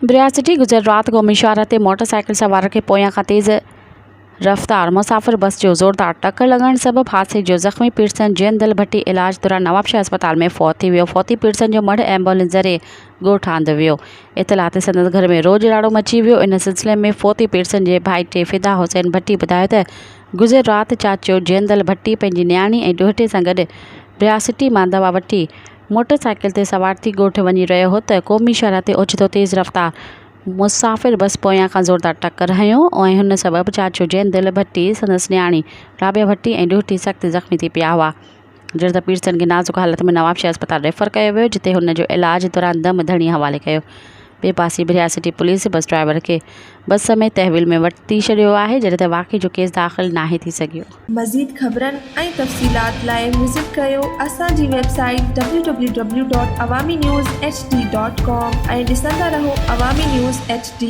रियासती गुजर रात क़ौमी शाहराह ते मोटरसाइकिल सवार खे पोयां खां तेज़ रफ़्तार मुसाफ़िर बस जो ज़ोरदार टक्कर लॻण सबबि हादसे जो ज़ख़्मी पीड़ितन जयंदल भट्टी इलाज दौरान नवाबशाह अस्पताल में फ़ौत थी वियो। फ़ौती पीड़ितन जो मढ़ एम्बुलेंस ज़रिए ॻोठु आंदो वियो। इतला ते संदसि घर में रोजड़ाड़ो मची वियो। इन सिलसिले में फ़ौती पीड़ितन जे भाइटे फ़िदा हुसैन भट्टी ॿुधायो त गुज़िर राति चाचो जयंदल भट्टी पंहिंजी न्याणी ऐं ॾोहिटे सां गॾु रियासती मां दवा वठी मोटरसाइकिल ते सवार थी ॻोठु वञी रहियो हो त क़ौमी शाहराह ते ओचितो तेज़ रफ़्तार मुसाफ़िर बस पोयां खां ज़ोरदार टक्कर हयो ऐं हुन सबबि चाचो जयंदल भट्टी संदसि न्याणी राबिया भट्टी ऐं ॾोहिटी सख़्त ज़ख़्मी थी पिया हुआ। जॾहिं त पीड़ितन खे नाज़ुक हालत में नवाबशाह अस्पताल रेफर कयो वियो, जिते हुन जो इलाज दौरान दम धणी हवाले कयो। ॿिए पासे रियासती पुलिस बस ड्राइवर खे बस में तहवील में वठी छॾियो आहे, जॾहिं त वाक़े जो केस दाख़िल नाहे थी सघियो। मज़ीद ख़बरनि ऐं तफ़सीलात लाइ विज़िट कयो असांजी वेबसाइट www.awamiNewsHD.com ऐं ॾिसंदा रहो अवामी न्यूज़ HD।